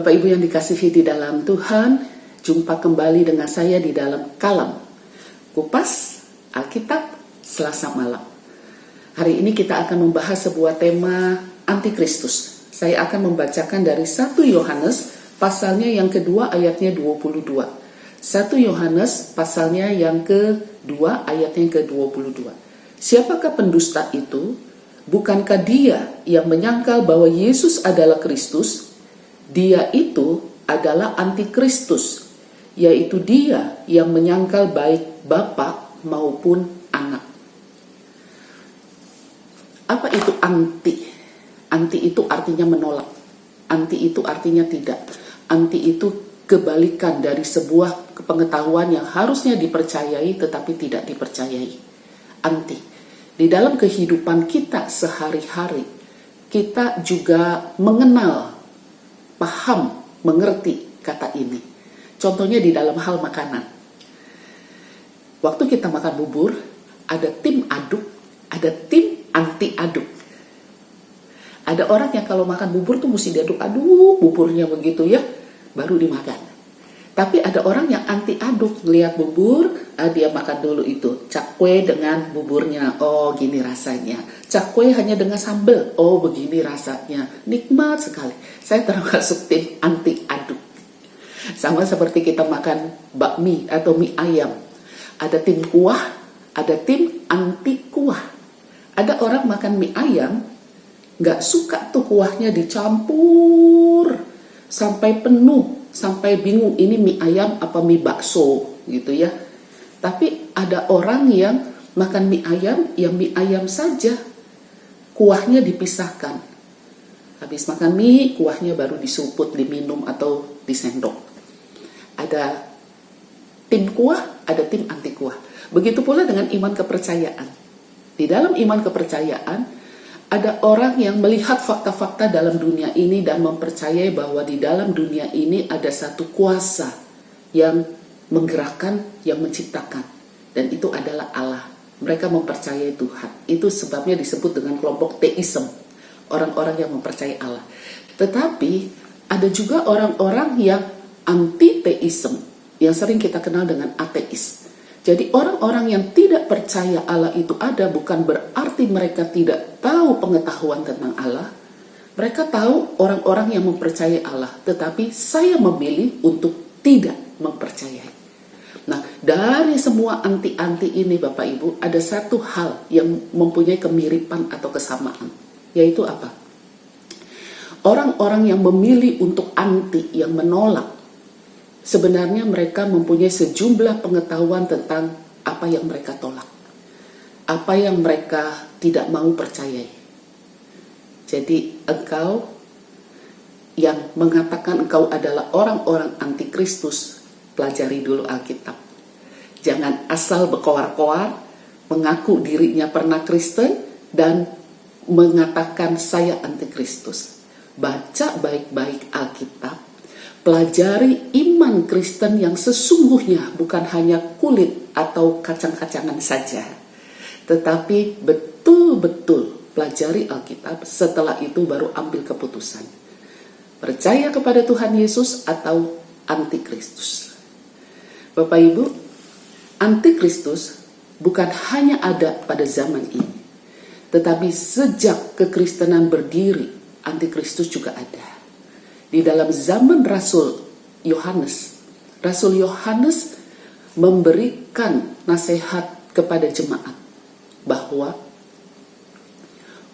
Bapak Ibu yang dikasihi di dalam Tuhan, jumpa kembali dengan saya di dalam Kalam Kupas Alkitab Selasa malam. Hari ini kita akan membahas sebuah tema Antikristus. Saya akan membacakan dari 1 Yohanes pasalnya yang kedua ayatnya 22. 1 Yohanes pasalnya yang kedua ayatnya ke-22. Siapakah pendusta itu? Bukankah dia yang menyangkal bahwa Yesus adalah Kristus? Dia itu adalah antikristus, yaitu dia yang menyangkal baik Bapa maupun Anak. Apa itu anti? Anti itu artinya menolak. Anti itu artinya tidak. Anti itu kebalikan dari sebuah pengetahuan yang harusnya dipercayai tetapi tidak dipercayai. Anti. Di dalam kehidupan kita sehari-hari, kita juga mengenal, paham, mengerti kata ini. Contohnya di dalam hal makanan. Waktu kita makan bubur, ada tim aduk, ada tim anti aduk. Ada orang yang kalau makan bubur tuh mesti diaduk-aduk buburnya begitu ya, baru dimakan. Tapi ada orang yang anti aduk, lihat bubur, dia makan dulu itu cakwe dengan buburnya, oh gini rasanya. Cakwe hanya dengan sambal, oh begini rasanya, nikmat sekali. Saya termasuk tim anti aduk. Sama seperti kita makan bakmi atau mie ayam, ada tim kuah, ada tim anti kuah. Ada orang makan mie ayam nggak suka tuh kuahnya dicampur sampai penuh, sampai bingung ini mie ayam apa mie bakso gitu ya. Tapi ada orang yang makan mie ayam, ya mie ayam saja, kuahnya dipisahkan. Habis makan mie, kuahnya baru disuput, diminum atau disendok. Ada tim kuah, ada tim anti kuah. Begitu pula dengan iman kepercayaan. Di dalam iman kepercayaan, ada orang yang melihat fakta-fakta dalam dunia ini dan mempercayai bahwa di dalam dunia ini ada satu kuasa yang menggerakkan, yang menciptakan. Dan itu adalah Allah. Mereka mempercayai Tuhan. Itu sebabnya disebut dengan kelompok teisme. Orang-orang yang mempercayai Allah. Tetapi ada juga orang-orang yang anti-teisme, yang sering kita kenal dengan ateis. Jadi orang-orang yang tidak percaya Allah itu ada bukan berarti mereka tidak tahu pengetahuan tentang Allah. Mereka tahu orang-orang yang mempercayai Allah, tetapi saya memilih untuk tidak mempercayai. Nah, dari semua anti-anti ini Bapak Ibu, ada satu hal yang mempunyai kemiripan atau kesamaan, yaitu apa? Orang-orang yang memilih untuk anti, yang menolak, sebenarnya mereka mempunyai sejumlah pengetahuan tentang apa yang mereka tolak, apa yang mereka tidak mau percayai. Jadi engkau yang mengatakan engkau adalah orang-orang antikristus, pelajari dulu Alkitab. Jangan asal berkoar-koar, mengaku dirinya pernah Kristen dan mengatakan saya antikristus. Baca baik-baik Alkitab. Pelajari iman Kristen yang sesungguhnya, bukan hanya kulit atau kacang-kacangan saja, tetapi betul-betul pelajari Alkitab. Setelah itu baru ambil keputusan, percaya kepada Tuhan Yesus atau antikristus. Bapak Ibu, antikristus bukan hanya ada pada zaman ini, tetapi sejak kekristenan berdiri, antikristus juga ada. Di dalam zaman Rasul Yohanes memberikan nasihat kepada jemaat bahwa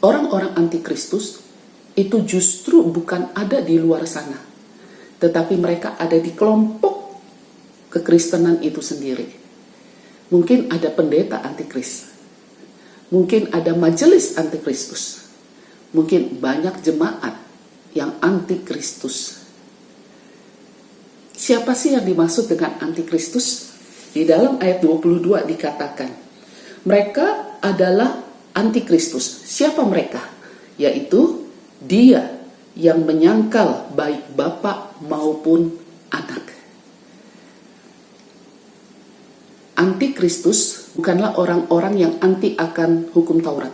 orang-orang antikristus itu justru bukan ada di luar sana, tetapi mereka ada di kelompok kekristenan itu sendiri. Mungkin ada pendeta antikris, mungkin ada majelis antikristus, mungkin banyak jemaat yang antikristus. Siapa sih yang dimaksud dengan antikristus? Di dalam ayat 22 dikatakan, mereka adalah antikristus. Siapa mereka? Yaitu dia yang menyangkal baik Bapa maupun Anak. Antikristus bukanlah orang-orang yang anti akan hukum Taurat.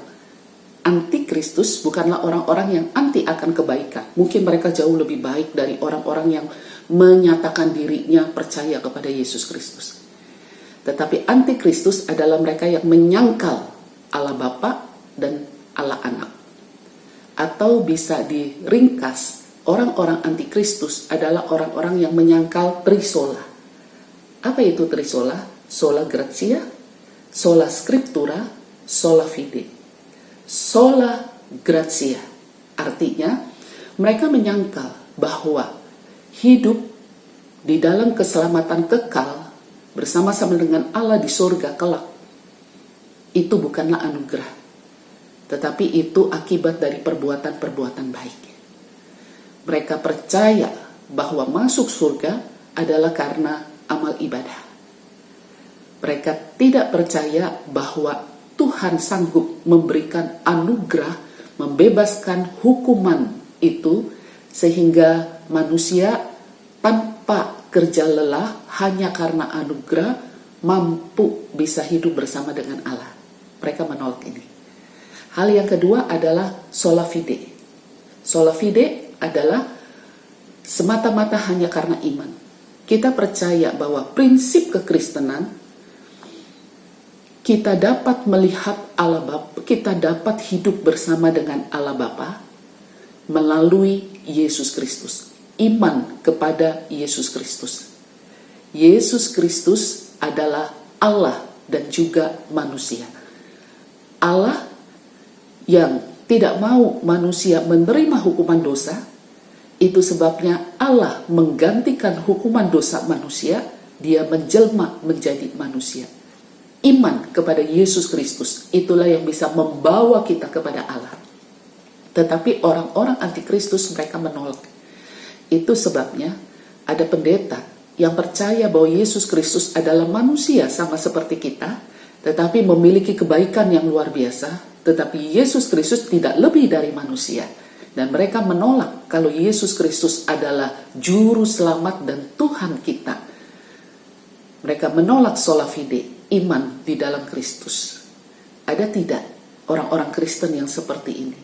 Antikristus Kristus bukanlah orang-orang yang anti akan kebaikan. Mungkin mereka jauh lebih baik dari orang-orang yang menyatakan dirinya percaya kepada Yesus Kristus. Tetapi anti Kristus adalah mereka yang menyangkal Allah Bapa dan Allah Anak. Atau bisa diringkas, orang-orang anti Kristus adalah orang-orang yang menyangkal trisola. Apa itu trisola? Sola gratia, sola scriptura, sola fide. Sola gratia artinya mereka menyangkal bahwa hidup di dalam keselamatan kekal bersama-sama dengan Allah di surga kelak itu bukanlah anugerah, tetapi itu akibat dari perbuatan-perbuatan baik. Mereka percaya bahwa masuk surga adalah karena amal ibadah. Mereka tidak percaya bahwa Tuhan sanggup memberikan anugerah, membebaskan hukuman itu, sehingga manusia tanpa kerja lelah hanya karena anugerah mampu bisa hidup bersama dengan Allah. Mereka menolak ini. Hal yang kedua adalah sola fide. Sola fide adalah semata-mata hanya karena iman. Kita percaya bahwa prinsip kekristenan, kita dapat melihat Allah Bapa, kita dapat hidup bersama dengan Allah Bapa melalui Yesus Kristus. Iman kepada Yesus Kristus. Yesus Kristus adalah Allah dan juga manusia. Allah yang tidak mau manusia menerima hukuman dosa, itu sebabnya Allah menggantikan hukuman dosa manusia, dia menjelma menjadi manusia. Iman kepada Yesus Kristus itulah yang bisa membawa kita kepada Allah. Tetapi orang-orang antikristus mereka menolak. Itu sebabnya ada pendeta yang percaya bahwa Yesus Kristus adalah manusia sama seperti kita, tetapi memiliki kebaikan yang luar biasa. Tetapi Yesus Kristus tidak lebih dari manusia. Dan mereka menolak kalau Yesus Kristus adalah juru selamat dan Tuhan kita. Mereka menolak sola fide, iman di dalam Kristus. Ada tidak orang-orang Kristen yang seperti ini?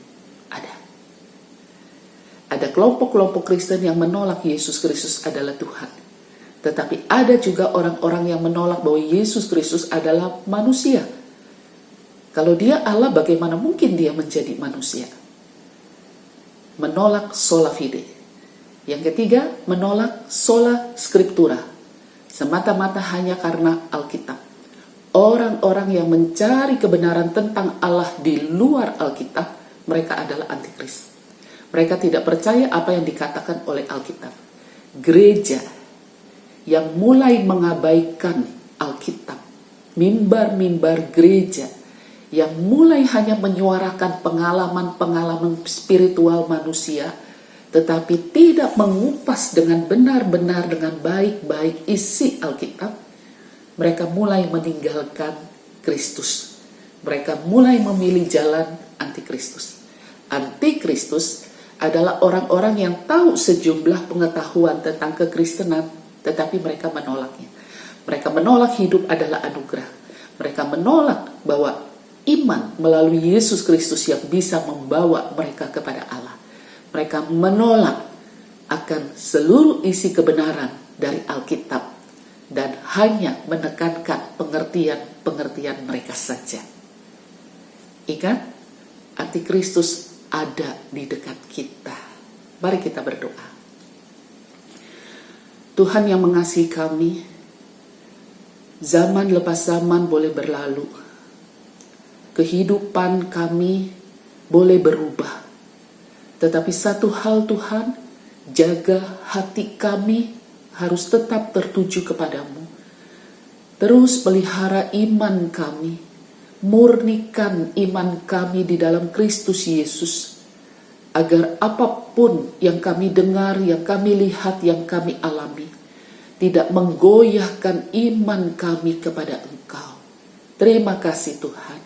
Ada. Ada kelompok-kelompok Kristen yang menolak Yesus Kristus adalah Tuhan. Tetapi ada juga orang-orang yang menolak bahwa Yesus Kristus adalah manusia. Kalau dia Allah, bagaimana mungkin dia menjadi manusia? Menolak sola fide. Yang ketiga, menolak sola scriptura. Semata-mata hanya karena Alkitab. Orang-orang yang mencari kebenaran tentang Allah di luar Alkitab, mereka adalah antikris. Mereka tidak percaya apa yang dikatakan oleh Alkitab. Gereja yang mulai mengabaikan Alkitab, mimbar-mimbar gereja yang mulai hanya menyuarakan pengalaman-pengalaman spiritual manusia, tetapi tidak mengupas dengan benar-benar dengan baik-baik isi Alkitab, mereka mulai meninggalkan Kristus. Mereka mulai memilih jalan antikristus. Antikristus adalah orang-orang yang tahu sejumlah pengetahuan tentang kekristenan, tetapi mereka menolaknya. Mereka menolak hidup adalah anugerah. Mereka menolak bahwa iman melalui Yesus Kristus yang bisa membawa mereka kepada Allah. Mereka menolak akan seluruh isi kebenaran dari Alkitab dan hanya menekankan pengertian-pengertian mereka saja. Ingat, antikristus ada di dekat kita. Mari kita berdoa. Tuhan yang mengasihi kami, zaman lepas zaman boleh berlalu. Kehidupan kami boleh berubah. Tetapi satu hal Tuhan, jaga hati kami harus tetap tertuju kepadamu. Terus pelihara iman kami, murnikan iman kami di dalam Kristus Yesus, agar apapun yang kami dengar, yang kami lihat, yang kami alami, tidak menggoyahkan iman kami kepada Engkau. Terima kasih Tuhan.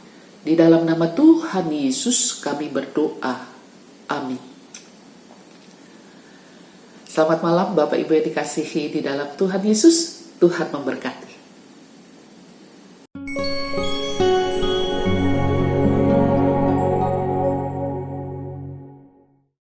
Di dalam nama Tuhan Yesus kami berdoa. Amin. Selamat malam Bapak Ibu yang dikasihi di dalam Tuhan Yesus. Tuhan memberkati.